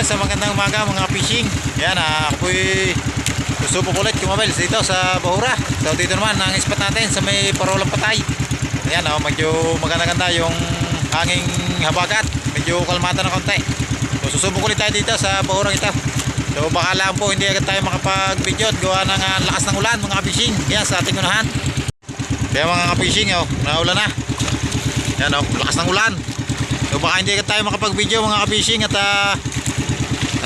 Sa magandang umaga mga fishing. Yan, ako po'y susubok ulit kumabel dito sa Bahura. So dito naman ang spot natin sa may Parolang Patay. Yan, medyo maganda-ganda yung hanging habagat. Medyo kalmata na konti. So susubok ulit tayo dito sa Bahura ito. So baka lang po hindi agad tayo makapag-video at gawa ng lakas ng ulan mga fishing. Yan sa ating unahan. Kaya mga fishing, naulan na. Yan, lakas ng ulan. So baka hindi agad tayo makapag-video mga fishing at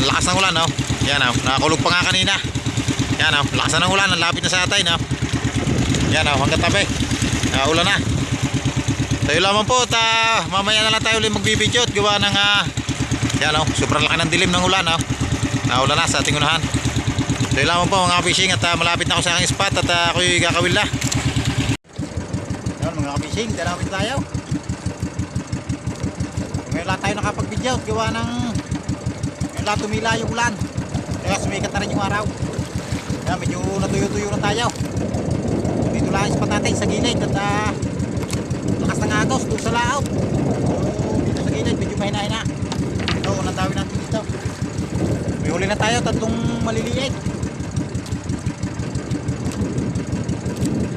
ang lakas ng ulan, yan, nakakulog pa nga kanina. Yan, lakas na ng ulan, ang lapit na sa atin, yan, hanggang tabi, ulan na. So yun lamang po at mamaya na lang tayo ulit magbibidyo at gawa ng yan, sobrang laki ng dilim ng ulan, ulan na sa ating unahan. So yun lamang po mga fishing at malapit na ako sa aking spot at ako'y gakawil na. Yan mga fishing, dalawin tayo. Ngayon lang tayo nakapag-video at gawa ng wala, tumila yung ulan kaya sumikat na rin yung araw. Kaya medyo natuyo-tuyo na tayo. Dito lang ang spot natin sa gilid at lakas ng agos doon sa laot. So dito sa gilid medyo mahina-hina. So unang tawin natin dito. May huli na tayo, tatlong maliliit.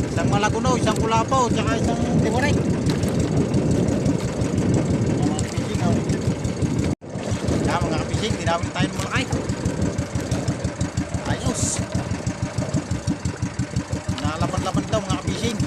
Isang malaguno, isang kulapo, tsaka isang tiwaray. Dinawin tayo ng malaki. Ayos. Nalaban-laban daw mga fishing.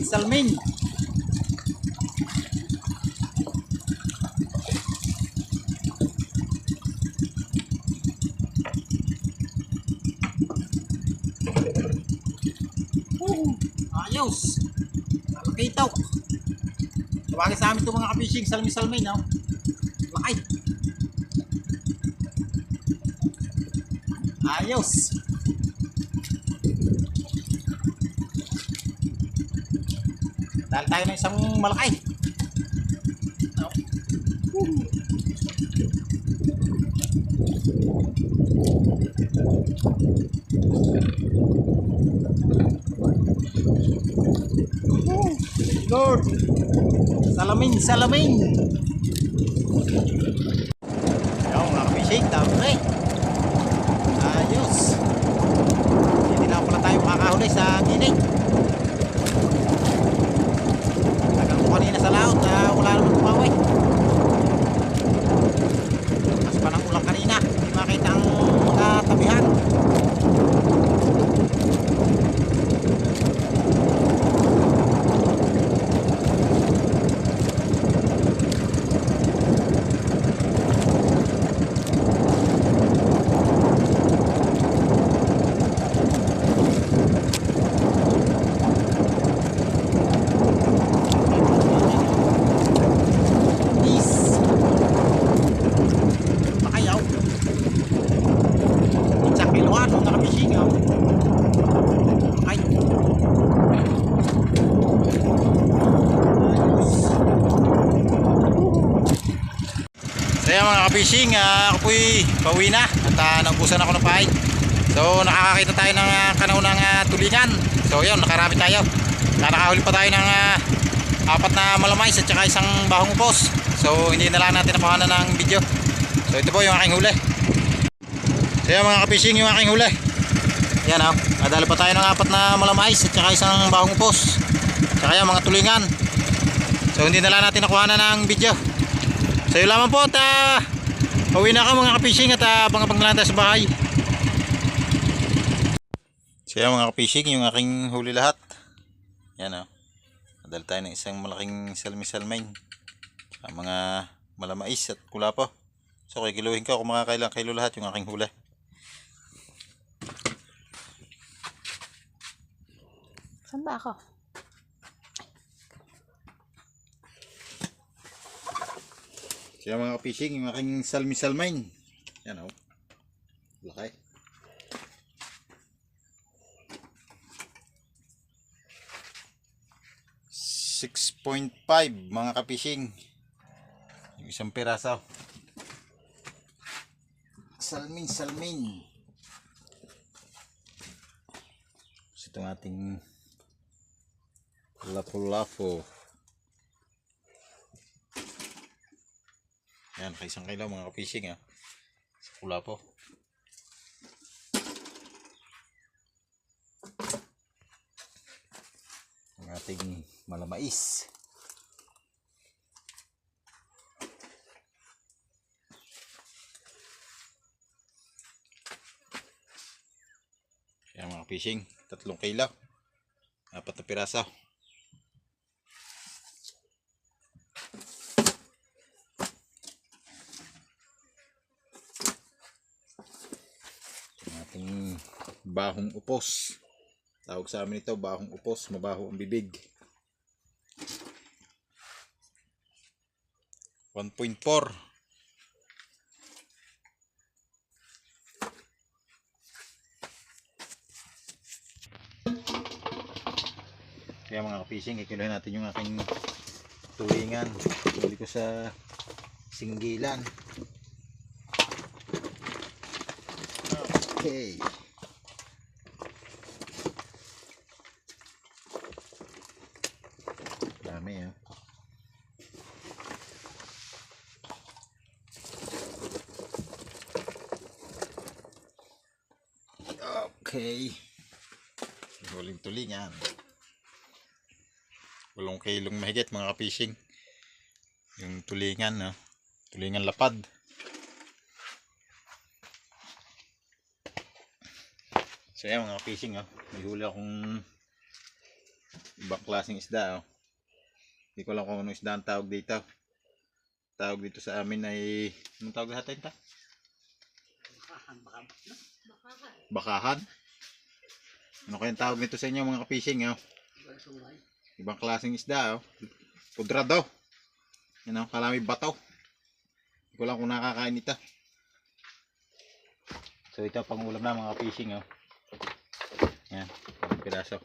Salmin. Ayos. Malaki ito. Tawagin sa amin ito mga ka-fishing, salmin-salmin, Laki. Ayos. Dahil tayo na isang malaki. Lord, salamin. Yung mga fishing, tapos ayos. Hindi na pala tayo makakahuli sa gilid. Kanina sa laot wala naman tumawi. Mas pa ng ulang kanina, hindi makita ang mga tabihan. So yan mga ka-fishing, ako po'y pauwi na at naubusan ako ng pain. So nakakakita tayo ng kanaunang tulingan. So yun, nakarami tayo. Nakahuli pa tayo ng 4 na malamais at saka isang bahong upos. So hindi na lang natin nakuha ng video. So ito po yung aking huli. So yan mga ka-fishing, yung aking huli. Yan o, nadala pa tayo ng 4 na malamais at saka isang bahong upos. Saka yan mga tulingan. So hindi na lang natin nakuha ng video. So yun lamang po at pauwi na ako mga ka-fishing at abang-abang na lang tayo sa bahay. So yan mga ka-fishing, yung aking huli lahat. Yan o, nadala tayo ng isang malaking salmi-salmain sa mga malamais at kulapo. So kikiluhin ko kung makakailang kilo lahat yung aking huli. Saan ba ako? So yan mga ka-fishing, yung aking salmi-salmain. Yan o, laki. .5 mga ka-fishing. Yung isang piraso. Salmin. So itong ating lapu-lapu. Yan, isang kilo mga ka-fishing sa kulapo. Ang ating malamais. Yan mga fishing, 3 kilo, 4 na piraso. Ang ating bahong upos. Tawag sa amin ito bahong upos, mabaho ang bibig. 1.4. Kaya mga ka-fishing, ikiluhin natin yung aking tulingan. Huli ko sa singgilan. Okay. Dami Okay. Huling tulingan. 8 kilong mahigit mga ka-fishing. Yung tulingan, tulingan lapad. So yan mga ka-fishing, may huli akong ibang klaseng isda. Hindi ko lang kung anong isda ang tawag dito. Tawag dito sa amin ay, anong tawag natin ta? Bakahan. Ano kayang tawag nito sa inyo mga ka-fishing? Ibang klaseng isda, pudrado. Yan kalami bato. Hindi ko lang kung nakakain ito. So ito pang ulam na mga fishing, yan, piraso.